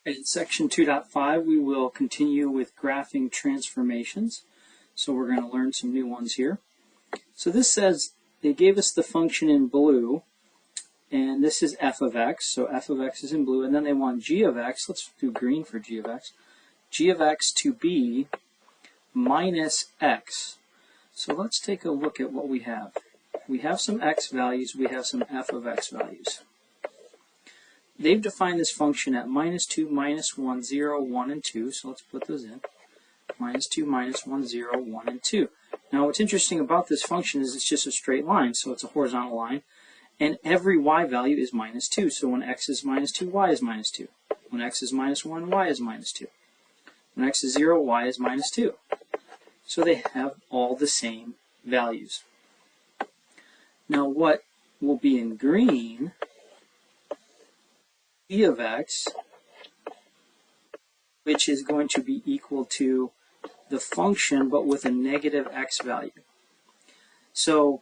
In section 2.5, we will continue with graphing transformations. So we're going to learn some new ones here. So this says they gave us the function in blue, and this is f of x. So f of x is in blue, and then they want g of x. Let's do green for g of x. G of x to be minus x. So let's take a look at what we have. We have some x values. We have some f of x values. They've defined this function at minus 2, minus 1, 0, 1, and 2. So let's put those in. Minus 2, minus 1, 0, 1, and 2. Now what's interesting about this function is it's just a straight line. So it's a horizontal line. And every y value is minus 2. So when x is minus 2, y is minus 2. When x is minus 1, y is minus 2. When x is 0, y is minus 2. So they have all the same values. Now what will be in green, g of x, which is going to be equal to the function but with a negative x value. So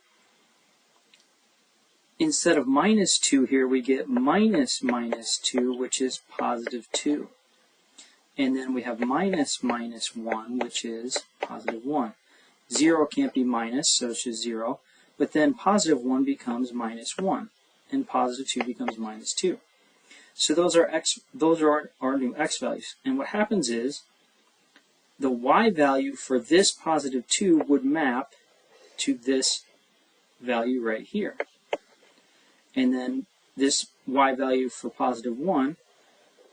instead of minus 2 here, we get minus 2, which is positive 2. And then we have minus 1, which is positive 1. 0 can't be minus, so it's just 0. But then positive 1 becomes minus 1, and positive 2 becomes minus 2. So those are our new x values. And what happens is the y value for this positive 2 would map to this value right here. And then this y value for positive 1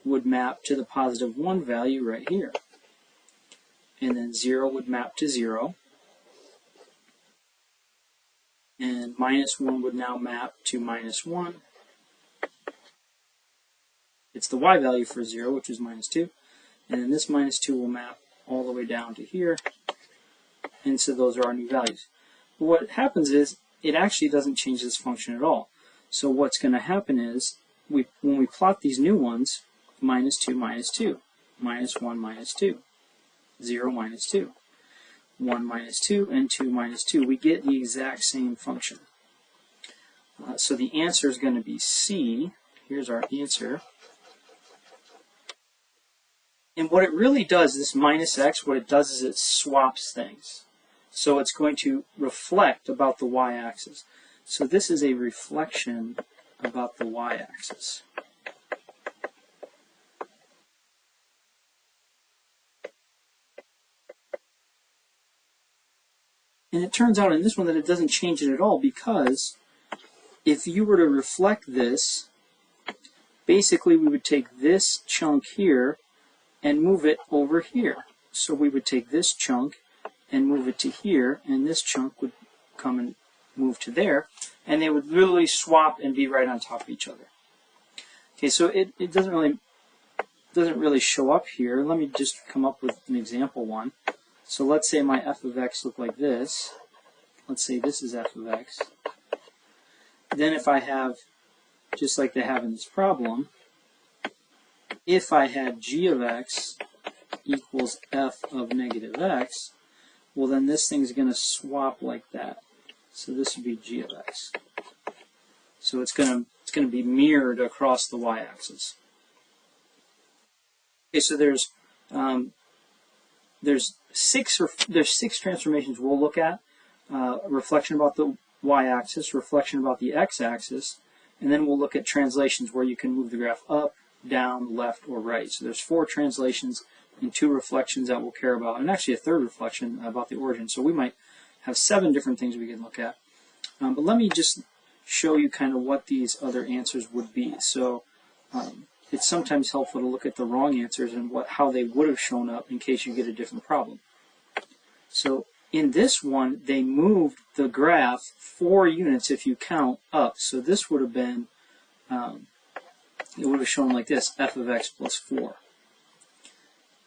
would map to the positive 1 value right here. And then 0 would map to 0. And minus 1 would now map to minus 1. It's the y value for 0, which is minus 2. And then this minus 2 will map all the way down to here. And so those are our new values. But what happens is it actually doesn't change this function at all. So what's going to happen is when we plot these new ones, minus 2, minus 2, minus 1, minus 2, 0, minus 2, 1, minus 2, and 2, minus 2, we get the exact same function. So the answer is going to be C. Here's our answer. And what it really does, this minus x, what it does is it swaps things. So it's going to reflect about the y-axis. So this is a reflection about the y-axis. And it turns out in this one that it doesn't change it at all, because if you were to reflect this, basically we would take this chunk here and move it over here. So we would take this chunk and move it to here, and this chunk would come and move to there, and they would literally swap and be right on top of each other. Okay, so it doesn't really show up here. Let me just come up with an example one. So let's say my f of x look like this. Let's say this is f of x. Then if I have, just like they have in this problem, if I had g of x equals f of negative x, well then this thing's going to swap like that. So this would be g of x. So it's going to be mirrored across the y-axis. Okay, so there's 6 transformations we'll look at. Reflection about the y-axis, reflection about the x-axis, and then we'll look at translations where you can move the graph up, down, left, or right. So there's 4 translations and 2 reflections that we'll care about, and actually a third reflection about the origin. So we might have 7 different things we can look at. But let me just show you kind of what these other answers would be. So it's sometimes helpful to look at the wrong answers and how they would have shown up in case you get a different problem. So in this one, they moved the graph 4 units if you count up. So this would have been, it would have shown like this, f of x plus 4.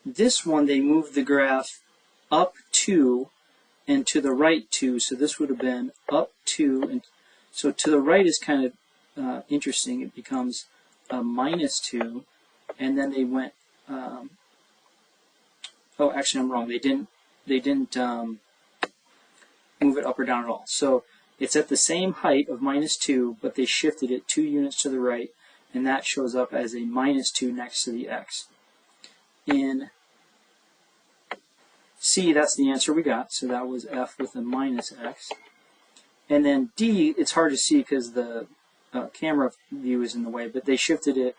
This one, they moved the graph up 2 and to the right 2. So this would have been up 2. And so to the right is kind of interesting. It becomes minus 2. And then they went, oh, actually I'm wrong. They didn't move it up or down at all. So it's at the same height of minus 2, but they shifted it 2 units to the right, and that shows up as a minus 2 next to the x. in C, that's the answer we got. So that was F with a minus X. And then D, it's hard to see because the camera view is in the way, but they shifted it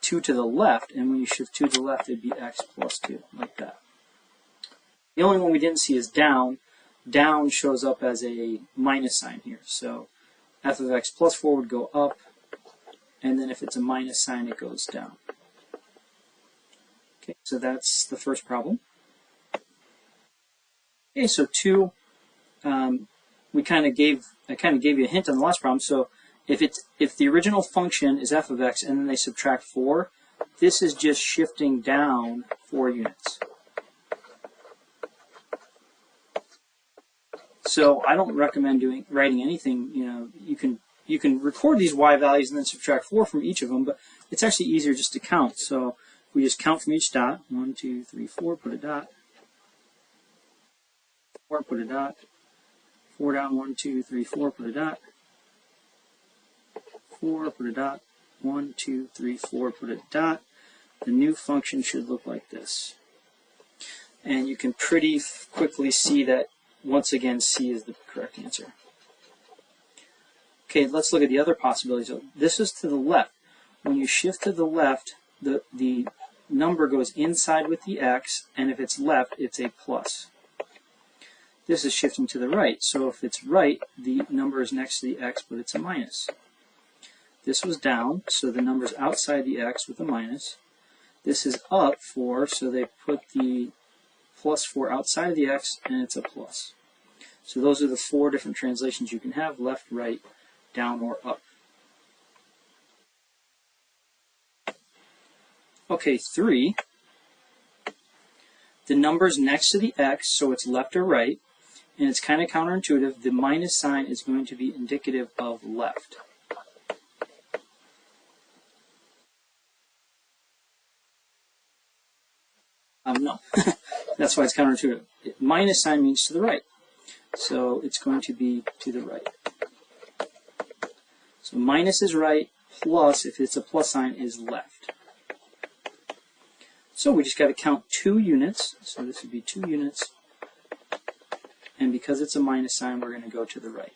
2 to the left, and when you shift 2 to the left, it'd be X plus 2, like that. The only one we didn't see is down. Down shows up as a minus sign here. So F of X plus 4 would go up, and then if it's a minus sign, it goes down. Okay, so that's the first problem. Okay, so 2, I kind of gave you a hint on the last problem. So if the original function is f of x and then they subtract 4, this is just shifting down 4 units. So I don't recommend writing anything. You can record these y values and then subtract 4 from each of them, but it's actually easier just to count. So we just count from each dot. 1, 2, 3, 4. Put a dot. 4. Put a dot. 4 down. 1, 2, 3, 4. Put a dot. 4. Put a dot. 1, 2, 3, 4. Put a dot. The new function should look like this. And you can pretty quickly see that, once again, C is the correct answer. Okay, let's look at the other possibilities. So this is to the left. When you shift to the left, the number goes inside with the x, and if it's left, it's a plus. This is shifting to the right. So if it's right, the number is next to the x, but it's a minus. This was down, so the number's outside the x with a minus. This is up 4, so they put the plus 4 outside of the x, and it's a plus. So those are the 4 different translations you can have: left, right, down, or up. Okay, 3. The number's next to the x, so it's left or right, and it's kind of counterintuitive. The minus sign is going to be indicative of left. No, that's why it's counterintuitive. Minus sign means to the right, so it's going to be to the right. So minus is right, plus, if it's a plus sign, is left. So we just got to count 2 units, so this would be 2 units, and because it's a minus sign, we're going to go to the right.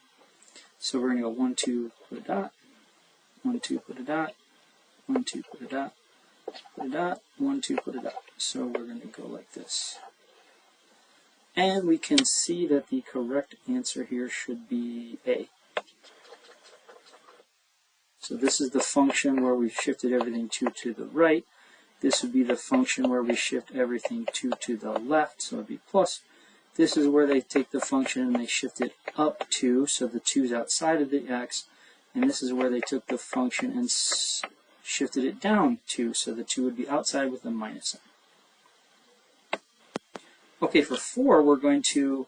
So we're going to go 1, 2, put a dot, 1, 2, put a dot, 1, 2, put a dot, put a dot, 1, 2, put a dot. So we're going to go like this. And we can see that the correct answer here should be A. So this is the function where we've shifted everything 2 to the right. This would be the function where we shift everything 2 to the left, so it would be plus. This is where they take the function and they shift it up 2, so the 2 is outside of the x. And this is where they took the function and shifted it down 2, so the 2 would be outside with a minus sign. Okay, for 4, we're going to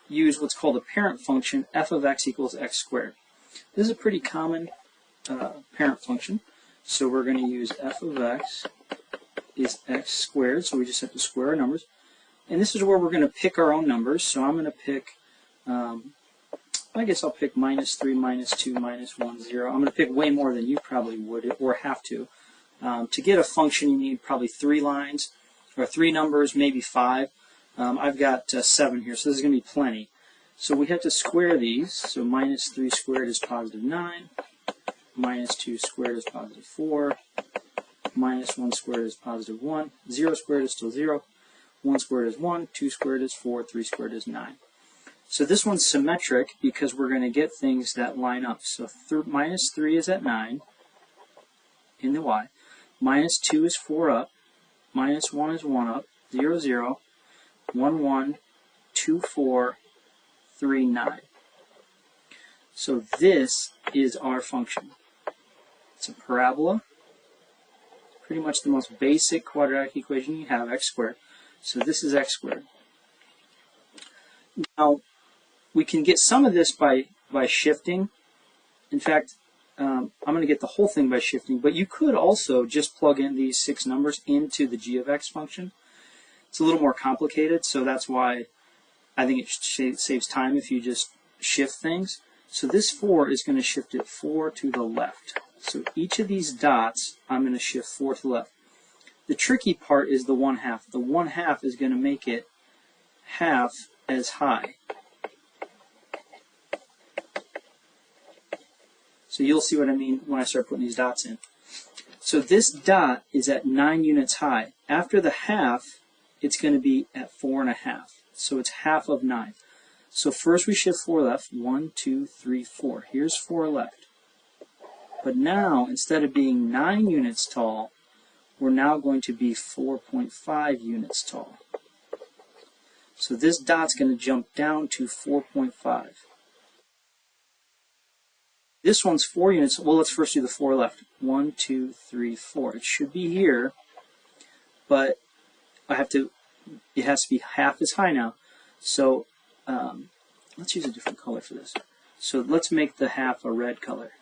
use what's called a parent function, f of x equals x squared. This is a pretty common parent function. So we're going to use f of x is x squared, so we just have to square our numbers. And this is where we're going to pick our own numbers. So I'm going to pick, I guess I'll pick minus 3, minus 2, minus 1, 0. I'm going to pick way more than you probably would or have to. To get a function, you need probably 3 lines, or 3 numbers, maybe 5. I've got 7 here, so this is going to be plenty. So we have to square these. So minus 3 squared is positive 9. Minus 2 squared is positive 4. Minus 1 squared is positive 1. 0 squared is still 0. 1 squared is 1. 2 squared is 4. 3 squared is 9. So this one's symmetric because we're going to get things that line up. So minus 3 is at 9 in the y. Minus 2 is 4 up. Minus 1 is 1 up. 0, 0. 1, 1. 2, 4. 3, 9. So this is our function. It's a parabola. Pretty much the most basic quadratic equation you have, x squared. So this is x squared. Now, we can get some of this by shifting. In fact, I'm going to get the whole thing by shifting, but you could also just plug in these 6 numbers into the g of x function. It's a little more complicated, so that's why I think it saves time if you just shift things. So this 4 is going to shift it 4 to the left. So each of these dots, I'm going to shift 4 to the left. The tricky part is the 1/2. The 1/2 is going to make it half as high. So you'll see what I mean when I start putting these dots in. So this dot is at 9 units high. After the half, it's going to be at 4.5. So it's half of 9. So first we shift 4 left. 1, 2, 3, 4. Here's 4 left. But now, instead of being 9 units tall, we're now going to be 4.5 units tall. So this dot's going to jump down to 4.5. This one's 4 units. Well, let's first do the 4 left. 1, 2, 3, 4. It should be here, but it has to be half as high now. So let's use a different color for this. So let's make the half a red color.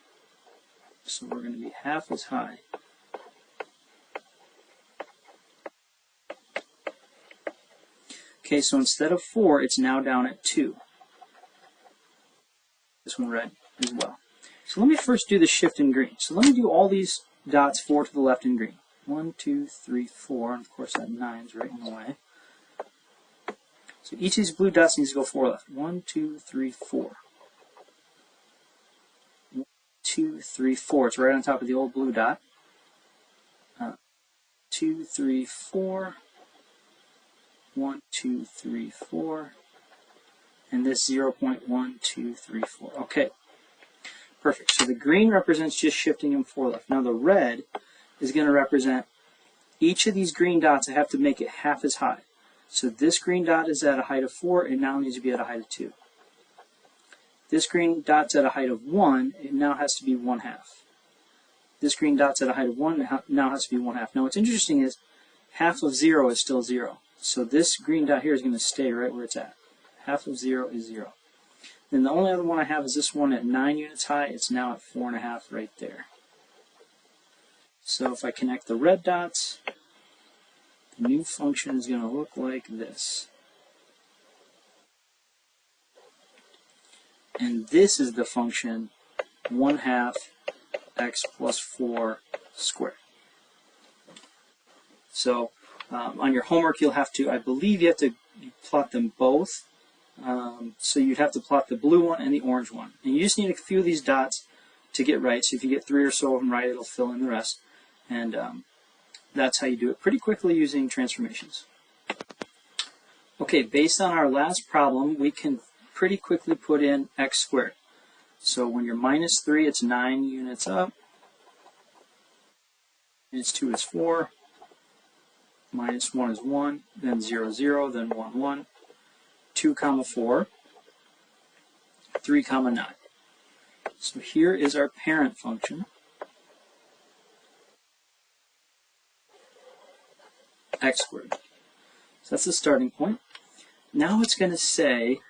So we're going to be half as high. Okay, so instead of 4, it's now down at 2. This one red as well. So let me first do the shift in green. So let me do all these dots 4 to the left in green. 1, 2, 3, 4, and of course that 9's right in the way. So each of these blue dots needs to go 4 left. 1, 2, 3, 4. 1, 2, 3, 4. It's right on top of the old blue dot. 2, 3, 4. 1, 2, 3, 4. And this 0.1, 2, 3, 4. Okay. Perfect. So the green represents just shifting them 4 left. Now the red is going to represent each of these green dots. I have to make it half as high. So this green dot is at a height of 4. It now needs to be at a height of 2. This green dot's at a height of 1. It now has to be 1/2. This green dot's at a height of 1. It now has to be 1/2. Now what's interesting is half of 0 is still 0. So this green dot here is going to stay right where it's at. Half of 0 is 0. Then the only other one I have is this one at 9 units high. It's now at 4.5 right there. So if I connect the red dots, the new function is going to look like this. And this is the function 1/2 x plus 4 squared. So on your homework, you'll have to, I believe you have to plot them both. So you'd have to plot the blue one and the orange one. And you just need a few of these dots to get right. So if you get 3 or so of them right, it'll fill in the rest. And that's how you do it pretty quickly using transformations. Okay, based on our last problem, we can pretty quickly put in x squared. So when you're minus 3, it's 9 units up. Minus 2 is 4. Minus 1 is 1. Then 0, 0. Then 1, 1. 2, 4, 3, 9. So here is our parent function, x squared. So that's the starting point. Now it's going to say,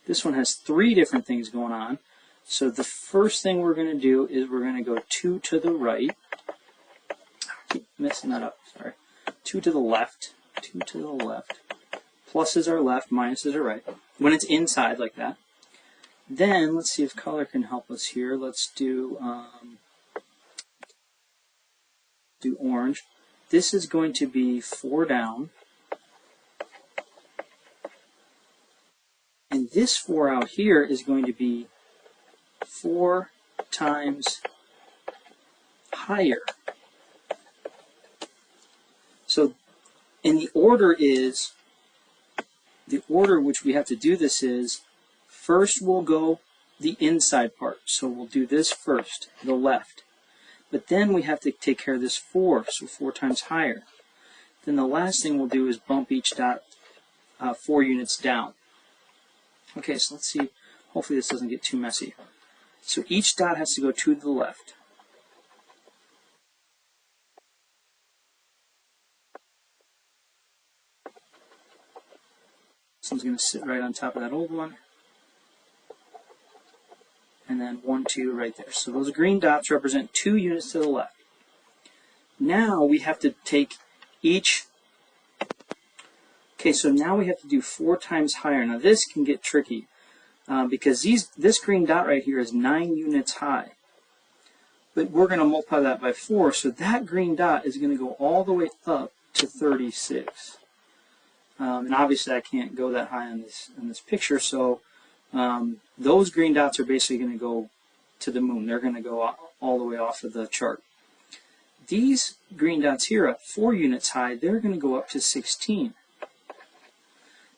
this one has 3 different things going on. So the first thing we're going to do is we're going to go 2 to the right. I keep messing that up, sorry. 2 to the left, 2 to the left. Pluses are left, minuses are right. When it's inside like that. Then, let's see if color can help us here. Let's do orange. This is going to be 4 down. And this 4 out here is going to be 4 times higher. So, and the order is, the order which we have to do this is, first we'll go the inside part. So we'll do this first, the left. But then we have to take care of this 4, so 4 times higher. Then the last thing we'll do is bump each dot 4 units down. Okay, so let's see. Hopefully this doesn't get too messy. So each dot has to go 2 to the left. This one's going to sit right on top of that old one. And then 1, 2 right there. So those green dots represent 2 units to the left. Now we have to take each. Okay, so now we have to do 4 times higher. Now this can get tricky because this green dot right here is 9 units high. but we're going to multiply that by 4, so that green dot is going to go all the way up to 36. And obviously I can't go that high on this picture, so those green dots are basically going to go to the moon. They're going to go all the way off of the chart. These green dots here at 4 units high, they're going to go up to 16.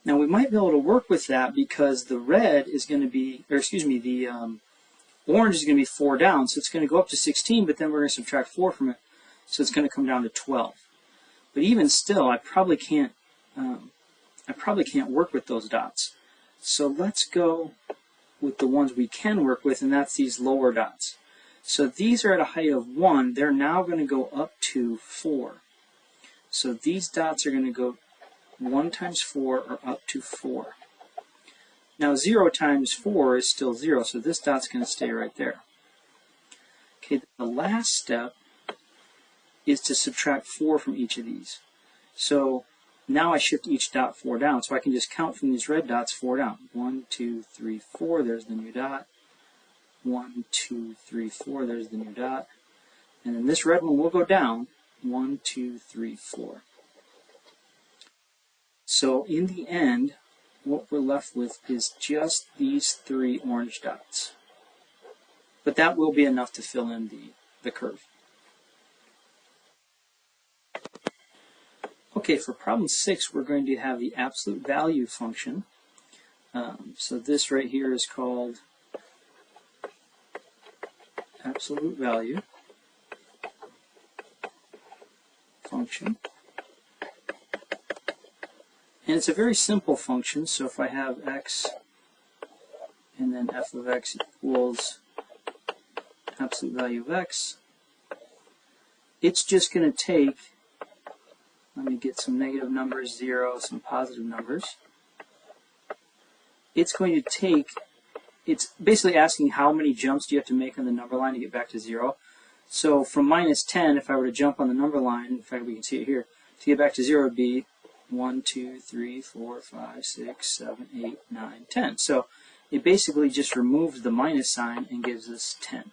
Now we might be able to work with that because the red is going to be, or excuse me, the orange is going to be 4 down, so it's going to go up to 16, but then we're going to subtract 4 from it, so it's going to come down to 12. But even still, I probably can't work with those dots. So let's go with the ones we can work with, and that's these lower dots. So these are at a height of 1. They're now going to go up to 4. So these dots are going to go 1 times 4 or up to 4. Now 0 times 4 is still 0, so this dot's going to stay right there. Okay, the last step is to subtract 4 from each of these. So now I shift each dot 4 down, so I can just count from these red dots 4 down. 1, 2, 3, 4, there's the new dot. 1, 2, 3, 4, there's the new dot. And then this red one will go down. 1, 2, 3, 4. So in the end, what we're left with is just these 3 orange dots. But that will be enough to fill in the curve. Okay, for problem 6, we're going to have the absolute value function. So this right here is called absolute value function. And it's a very simple function, so if I have x and then f of x equals absolute value of x, it's just going to take, let me get some negative numbers, 0, some positive numbers. It's going to take, it's basically asking how many jumps do you have to make on the number line to get back to 0. So from minus 10, if I were to jump on the number line, in fact we can see it here, to get back to 0 would be 1, 2, 3, 4, 5, 6, 7, 8, 9, 10. So it basically just removes the minus sign and gives us 10.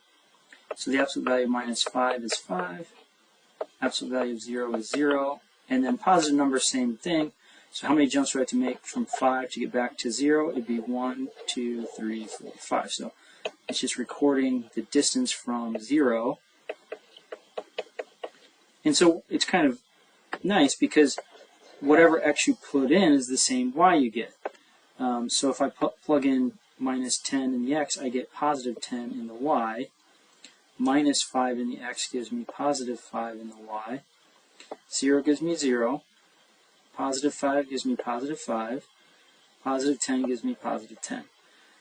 So the absolute value of minus 5 is 5. Absolute value of 0 is 0. And then positive numbers, same thing. So how many jumps do I have to make from 5 to get back to 0? It would be 1, 2, 3, 4, 5. So it's just recording the distance from 0. And so it's kind of nice because whatever x you put in is the same y you get. So if I plug in minus 10 in the x, I get positive 10 in the y. Minus 5 in the x gives me positive 5 in the y. 0 gives me 0. Positive 5 gives me positive 5. Positive 10 gives me positive 10.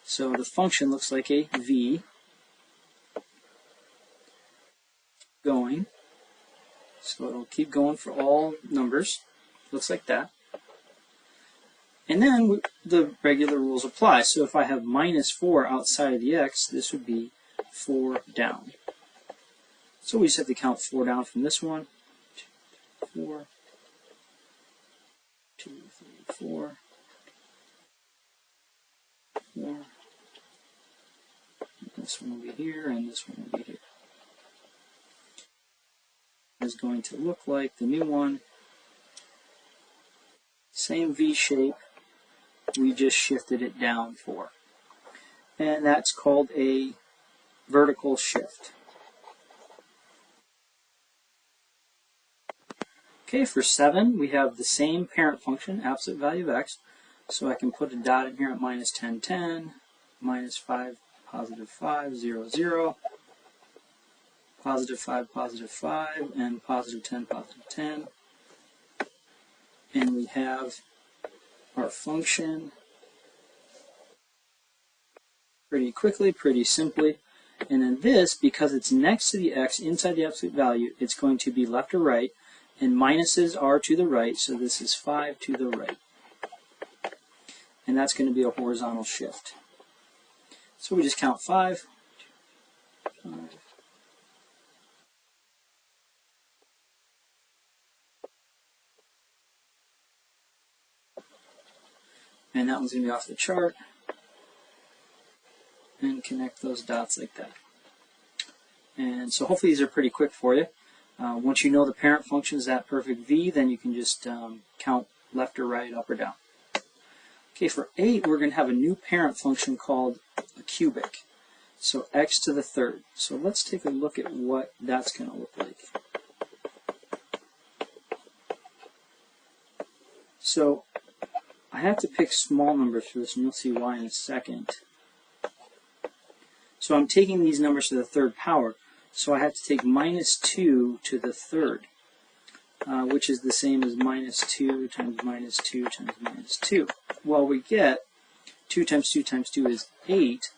So the function looks like a v going. So it'll keep going for all numbers. Looks like that. And then the regular rules apply. So if I have minus 4 outside of the x, this would be 4 down. So we just have to count 4 down from this one. 4, 2, 3, 4, 4. This one will be here, and this one will be here. Is going to look like the new one. Same V shape, we just shifted it down 4. And that's called a vertical shift. Okay, for 7, we have the same parent function, absolute value of x. So I can put a dot in here at minus 10, 10, minus 5, positive 5, 0, 0, positive 5, and positive 10, positive 10. And we have our function pretty quickly, pretty simply. And then this, because it's next to the x inside the absolute value, it's going to be left or right. And minuses are to the right, so this is 5 to the right. And that's going to be a horizontal shift. So we just count 5. 5. And that one's going to be off the chart. And connect those dots like that. And so hopefully these are pretty quick for you. Once you know the parent function is that perfect v, then you can just count left or right, up or down. Okay, for 8, we're going to have a new parent function called a cubic. So x to the third. So let's take a look at what that's going to look like. So I have to pick small numbers for this, and you'll see why in a second. So I'm taking these numbers to the third power. So I have to take minus 2 to the third, which is the same as minus 2 times minus 2 times minus 2. Well, we get 2 times 2 times 2 is 8,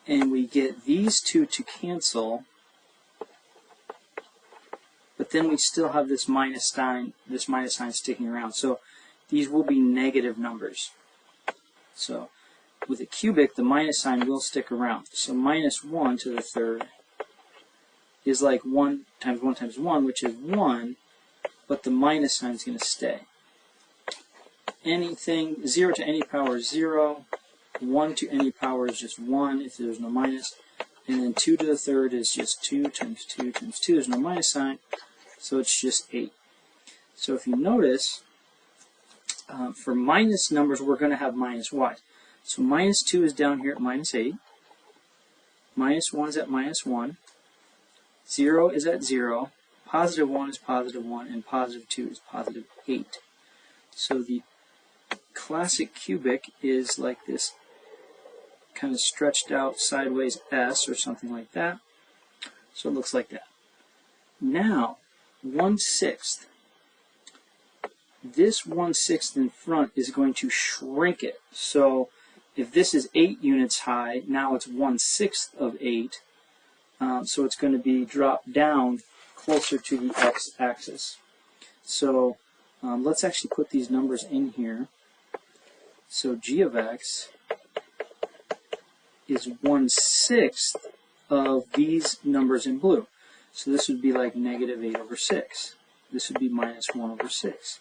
and we get these two to cancel, but then we still have this minus sign sticking around. So these will be negative numbers. So with a cubic, the minus sign will stick around. So minus 1 to the third is like 1 times 1 times 1, which is 1, but the minus sign is going to stay. Anything, 0 to any power is 0, 1 to any power is just 1 if there's no minus, and then 2 to the third is just 2 times 2 times 2, there's no minus sign, so it's just 8. So if you notice, for minus numbers, we're going to have minus y. So minus 2 is down here at minus 8, minus 1 is at minus 1, 0 is at 0, positive 1 is positive 1, and positive 2 is positive 8. So the classic cubic is like this kind of stretched out sideways S or something like that. So it looks like that. Now, 1/6. This 1/6 in front is going to shrink it. So if this is 8 units high, now it's 1/6 of 8. So it's going to be dropped down closer to the x-axis. So let's actually put these numbers in here. So g of x is 1/6 of these numbers in blue. So this would be like negative 8 over 6. This would be minus 1 over 6.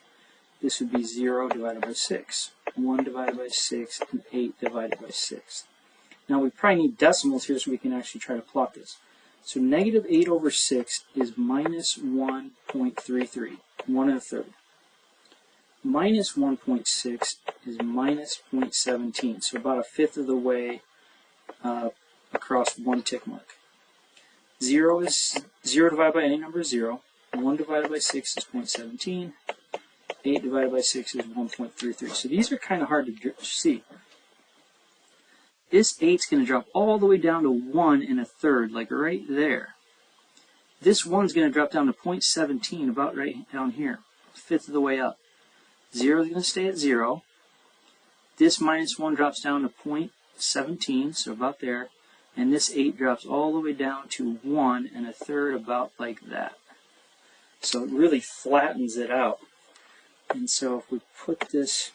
This would be 0 divided by 6, 1 divided by 6, and 8 divided by 6. Now we probably need decimals here so we can actually try to plot this. So negative 8 over 6 is minus 1.33, 1 1/3. Minus 1.6 is minus 0.17, so about 1/5 of the way across one tick mark. 0 is 0 divided by any number is 0. 1 divided by 6 is 0.17. 8 divided by 6 is 1.33. So these are kind of hard to see. This 8 is going to drop all the way down to 1 1/3, like right there. This 1 is going to drop down to 0.17, about right down here, 1/5 of the way up. 0 is going to stay at 0. This minus 1 drops down to 0.17, so about there. And this 8 drops all the way down to 1 1/3, about like that. So it really flattens it out. And so if we put this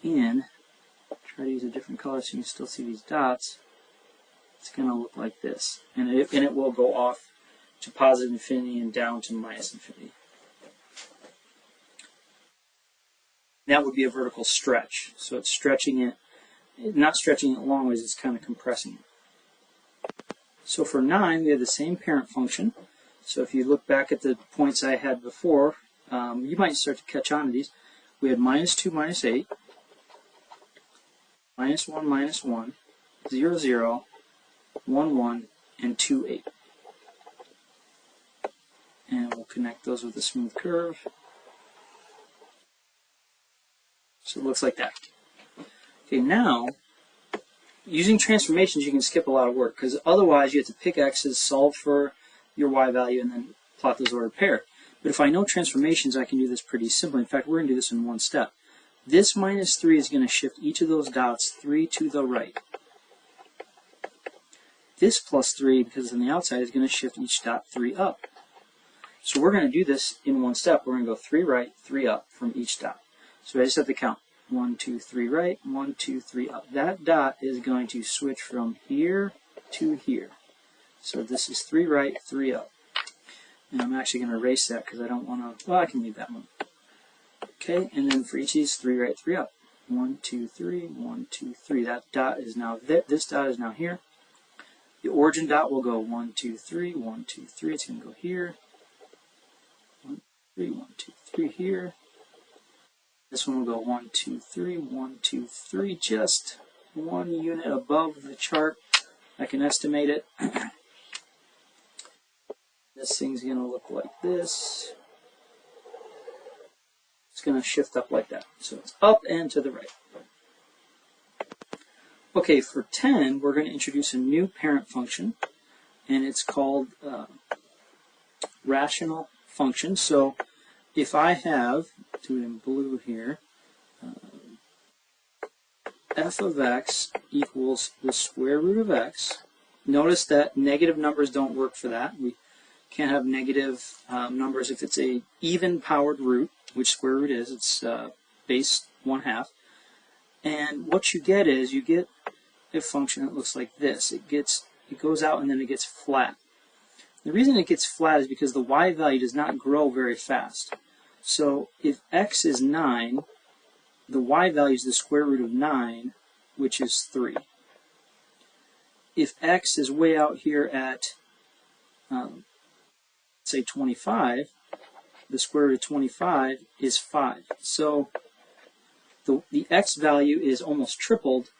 in, try to use a different color so you can still see these dots, it's going to look like this. And it will go off to positive infinity and down to minus infinity. That would be a vertical stretch. So it's stretching it, not stretching it long ways, it's kind of compressing it. So for 9, we have the same parent function. So if you look back at the points I had before, you might start to catch on to these. We had minus 2, minus 8, minus 1, minus 1, 0, 0, 1, 1, and 2, 8. And we'll connect those with a smooth curve. So it looks like that. Okay, now, using transformations, you can skip a lot of work, because otherwise you have to pick x's, solve for your y value, and then plot those ordered pair. But if I know transformations, I can do this pretty simply. In fact, we're going to do this in one step. This minus 3 is going to shift each of those dots 3 to the right. This plus 3, because it's on the outside, is going to shift each dot 3 up. So we're going to do this in one step. We're going to go 3 right, 3 up from each dot. So I just have to count. 1, 2, 3 right, 1, 2, 3 up. That dot is going to switch from here to here. So this is 3 right, 3 up. And I'm actually going to erase that because I don't want to, well, I can leave that one. Okay, and then for each of these, 3 right, 3 up. 1, 2, 3, 1, 2, 3. That dot is now there. This dot is now here. The origin dot will go 1, 2, 3, 1, 2, 3. It's going to go here. 1, 3, 1, 2, 3 here. This one will go 1, 2, 3, 1, 2, 3, just 1 unit above the chart. I can estimate it. This thing's going to look like this. It's going to shift up like that. So it's up and to the right. Okay, for 10, we're going to introduce a new parent function, and it's called rational function. So if I have, do it in blue here, f of x equals the square root of x. Notice that negative numbers don't work for that. We can't have negative numbers if it's a even-powered root, which square root is. It's base 1/2. And what you get is you get a function that looks like this. It goes out and then it gets flat. The reason it gets flat is because the y value does not grow very fast. So if x is 9, the y value is the square root of 9, which is 3. If x is way out here at, say, 25, the square root of 25 is 5. So the x value is almost tripled,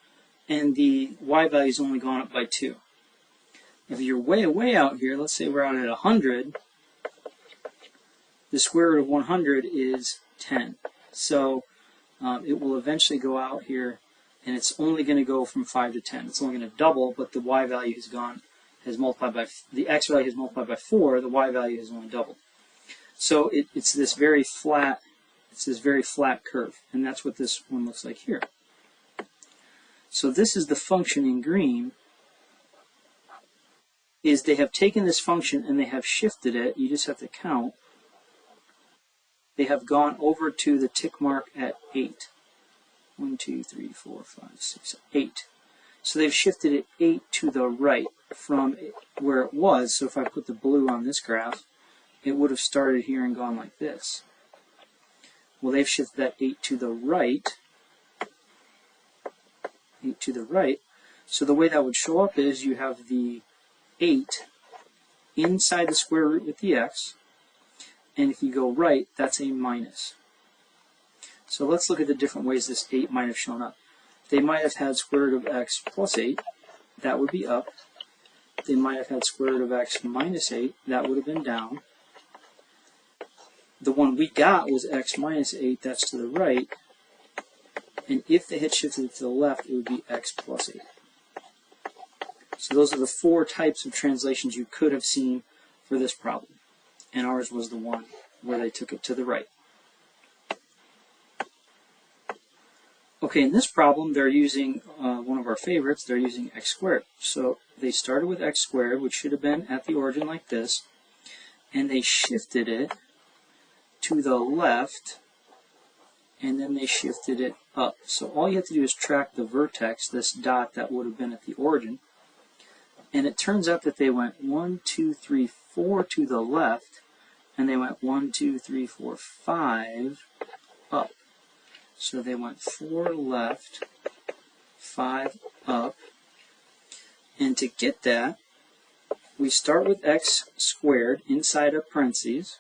and the y value is only gone up by 2. If you're way out here, let's say we're out at 100, the square root of 100 is 10. So it will eventually go out here, and it's only going to go from 5 to 10. It's only going to double, but the y value has multiplied by, the x value has multiplied by 4, the y value has only doubled. So it's this very flat curve, and that's what this one looks like here. So this is the function in green, is they have taken this function and they have shifted it. You just have to count. They have gone over to the tick mark at 8. 1, 2, 3, 4, 5, 6, 8. So they've shifted it 8 to the right from where it was. So if I put the blue on this graph, it would have started here and gone like this. Well, they've shifted that 8 to the right. 8 to the right. So the way that would show up is you have the 8 inside the square root with the x, and if you go right, that's a minus. So let's look at the different ways this 8 might have shown up. They might have had square root of x plus 8, that would be up. They might have had square root of x minus 8, that would have been down. The one we got was x minus 8, that's to the right. And if they had shifted it to the left, it would be x plus 8. So those are the 4 types of translations you could have seen for this problem. And ours was the one where they took it to the right. Okay, in this problem, they're using one of our favorites. They're using x squared. So they started with x squared, which should have been at the origin like this, and they shifted it to the left, and then they shifted it up. So all you have to do is track the vertex, this dot that would have been at the origin, and it turns out that they went 1, 2, 3, 4 to the left, and they went 1, 2, 3, 4, 5 up. So they went 4 left, 5 up, and to get that, we start with x squared inside of parentheses.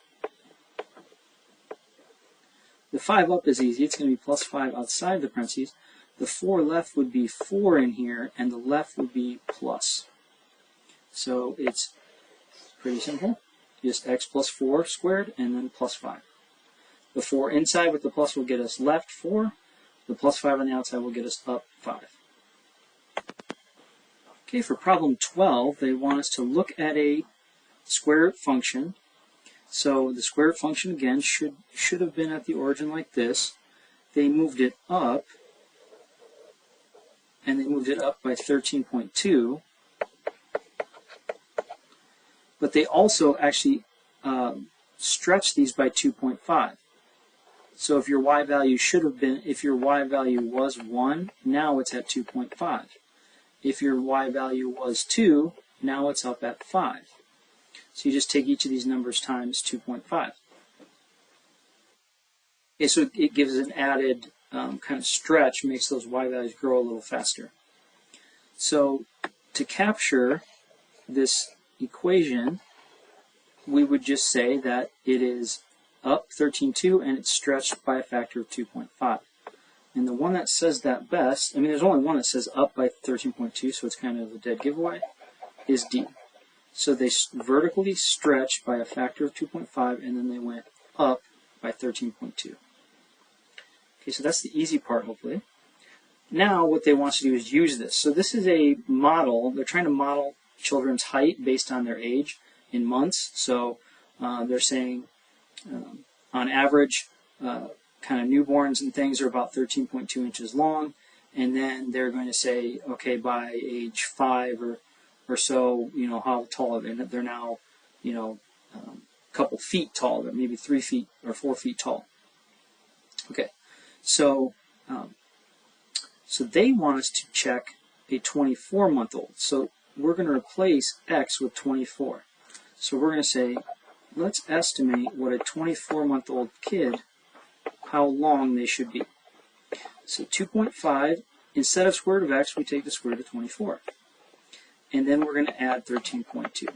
The 5 up is easy. It's going to be plus 5 outside the parentheses. The 4 left would be 4 in here, and the left would be plus. So it's pretty simple. Just x plus 4 squared, and then plus 5. The 4 inside with the plus will get us left 4. The plus 5 on the outside will get us up 5. Okay, for problem 12, they want us to look at a square root function. So the square root function, again, should have been at the origin like this. They moved it up, and they moved it up by 13.2. But they also actually stretched these by 2.5. So if your y value should have been, if your y value was 1, now it's at 2.5. If your y value was 2, now it's up at 5. So you just take each of these numbers times 2.5. Okay, so it gives an added kind of stretch, makes those y values grow a little faster. So to capture this equation, we would just say that it is up 13.2 and it's stretched by a factor of 2.5. And the one that says that best, I mean, there's only one that says up by 13.2, so it's kind of a dead giveaway, is D. So they vertically stretched by a factor of 2.5, and then they went up by 13.2. Okay, so that's the easy part, hopefully. Now what they want us to do is use this. So this is a model. They're trying to model children's height based on their age in months. So they're saying on average, kind of newborns and things are about 13.2 inches long. And then they're going to say, okay, by age 5 or so, you know, how tall are they? They're now, you know, a couple feet tall, but maybe 3 feet or 4 feet tall. Okay, so so they want us to check a 24-month-old. So we're going to replace X with 24. So we're going to say, let's estimate what a 24-month-old kid, how long they should be. So 2.5, instead of square root of X, we take the square root of 24. And then we're going to add 13.2.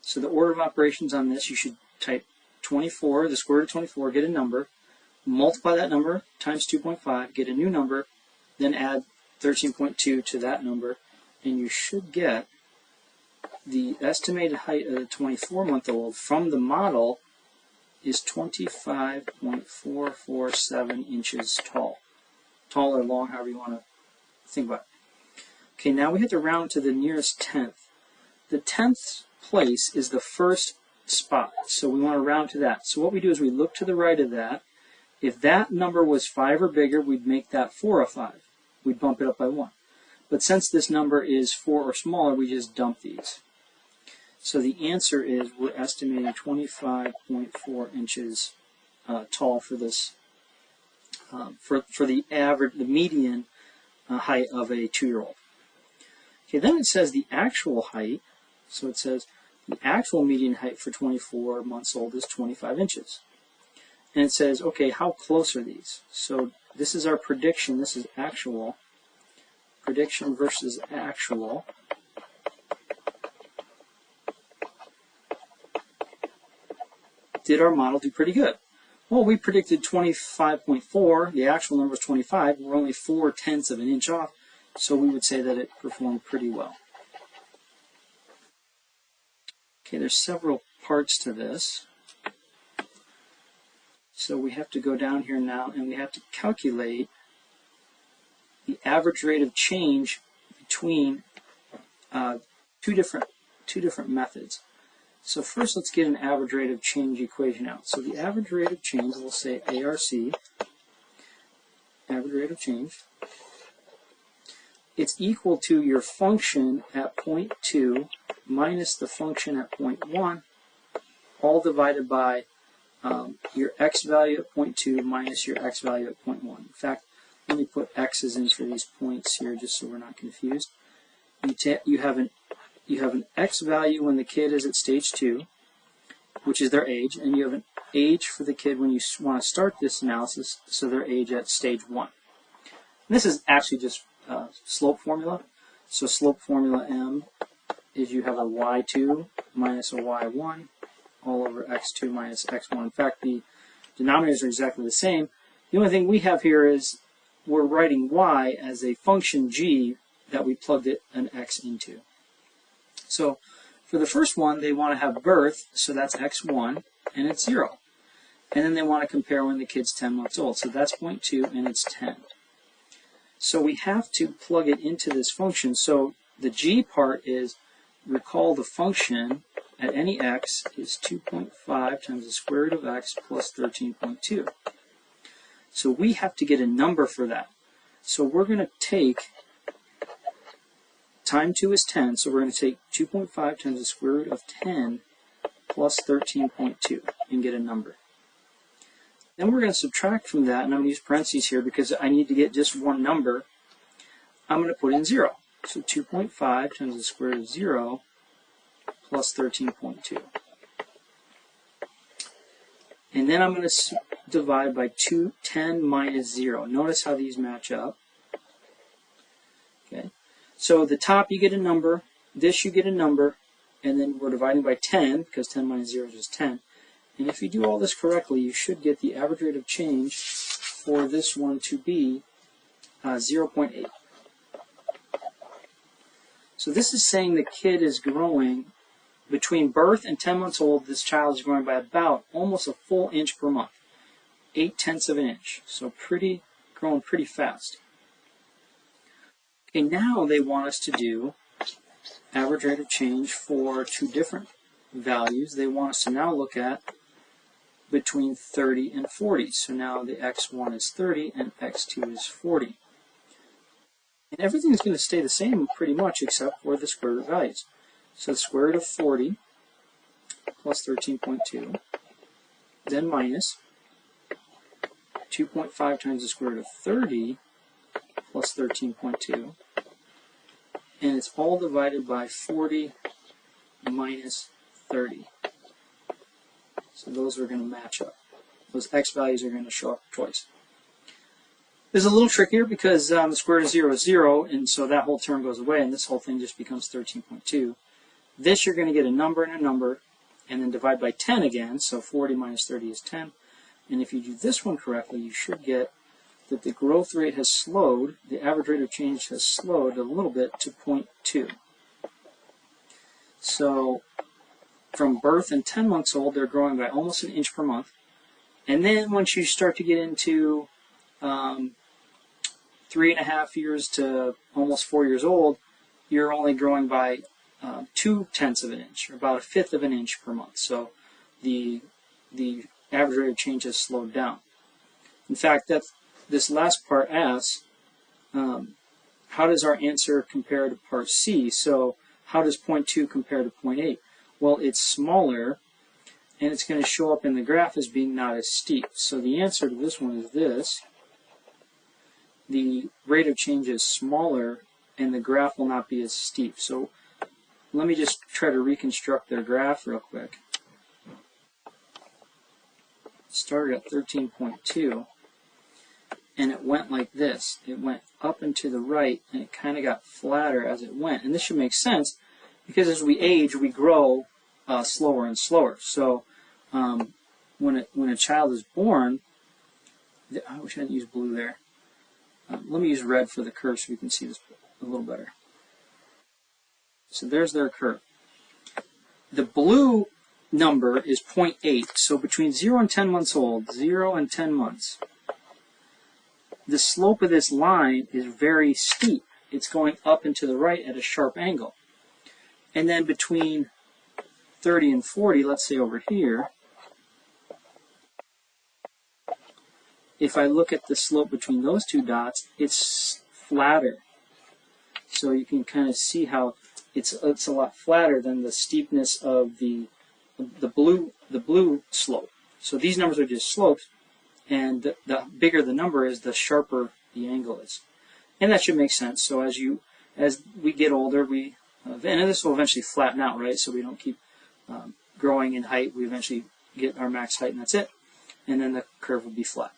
So the order of operations on this, you should type 24, the square root of 24, get a number, multiply that number times 2.5, get a new number, then add 13.2 to that number, and you should get the estimated height of the 24-month-old from the model is 25.447 inches tall. Tall or long, however you want to think about it. Okay, now we have to round to the nearest tenth. The 10th place is the first spot, so we want to round to that. So what we do is we look to the right of that. If that number was 5 or bigger, we'd make that 4 or 5. We'd bump it up by 1. But since this number is 4 or smaller, we just dump these. So the answer is we're estimating 25.4 inches tall for this, for the average, the median height of a 2-year-old. Okay, then it says the actual height. So it says the actual median height for 24 months old is 25 inches. And it says, okay, how close are these? So this is our prediction. This is actual. Prediction versus actual. Did our model do pretty good? Well, we predicted 25.4. The actual number is 25. We're only 4/10 of an inch off. So we would say that it performed pretty well. Okay, there's several parts to this. So we have to go down here now and we have to calculate the average rate of change between two different methods. So first let's get an average rate of change equation out. So the average rate of change, we'll say ARC, average rate of change, it's equal to your function at point 2 minus the function at point 1, all divided by your x value at point 2 minus your x value at point 1. In fact, let me put x's in for these points here just so we're not confused. You have an x value when the kid is at stage 2, which is their age, and you have an age for the kid when you want to start this analysis, so their age at stage 1. And this is actually just slope formula. So slope formula M is you have a y2 minus a y1 all over x2 minus x1. In fact, the denominators are exactly the same. The only thing we have here is we're writing y as a function g that we plugged an x into. So for the first one, they want to have birth, so that's x1, and it's 0. And then they want to compare when the kid's 10 months old. So that's 0.2, and it's 10. So we have to plug it into this function. So the g part is, recall the function at any x is 2.5 times the square root of x plus 13.2. So we have to get a number for that. So we're going to take, time 2 is 10, so we're going to take 2.5 times the square root of 10 plus 13.2 and get a number. Then we're going to subtract from that, and I'm going to use parentheses here because I need to get just one number. I'm going to put in 0. So 2.5 times the square root of 0 plus 13.2. And then I'm going to divide by 10 minus 0. Notice how these match up. Okay. So the top you get a number, this you get a number, and then we're dividing by 10, because 10 minus 0 is just 10. And if you do all this correctly, you should get the average rate of change for this one to be 0.8. So this is saying the kid is growing between birth and 10 months old. This child is growing by about almost a full inch per month, 0.8 of an inch. So growing pretty fast. Okay, now they want us to do average rate of change for two different values. They want us to now look at between 30 and 40. So now the x1 is 30 and x2 is 40. And everything's going to stay the same pretty much except for the square root values. So the square root of 40 plus 13.2, then minus 2.5 times the square root of 30 plus 13.2, and it's all divided by 40 minus 30. So those are going to match up. Those x values are going to show up twice. This is a little trickier because the square root of 0 is 0, and so that whole term goes away, and this whole thing just becomes 13.2. This you're going to get a number and a number, and then divide by 10 again, so 40 minus 30 is 10. And if you do this one correctly, you should get that the growth rate has slowed, the average rate of change has slowed a little bit to 0.2. So from birth and 10 months old, they're growing by almost an inch per month. And then once you start to get into 3.5 years to almost 4 years old, you're only growing by 0.2 of an inch, or about 1/5 of an inch per month. So the average rate of change has slowed down. In fact, this last part asks, how does our answer compare to part C? So how does 0.2 compare to 0.8? Well, it's smaller, and it's going to show up in the graph as being not as steep. So the answer to this one is this. The rate of change is smaller, and the graph will not be as steep. So let me just try to reconstruct their graph real quick. Started at 13.2, and it went like this. It went up and to the right, and it kind of got flatter as it went. And this should make sense because as we age, we grow slower and slower. So when a child is born, I wish I hadn't used blue there. Let me use red for the curve so we can see this a little better. So there's their curve. The blue number is 0.8, so between 0 and 10 months old, 0 and 10 months, the slope of this line is very steep. It's going up and to the right at a sharp angle. And then between 30 and 40, let's say over here, if I look at the slope between those two dots, it's flatter. So you can kind of see how it's a lot flatter than the steepness of the blue slope. So these numbers are just slopes, and the bigger the number is, the sharper the angle is. And that should make sense. So as we get older, and this will eventually flatten out, right? So we don't keep growing in height. We eventually get our max height, and that's it. And then the curve will be flat.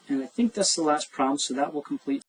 And I think that's the last problem, so that will complete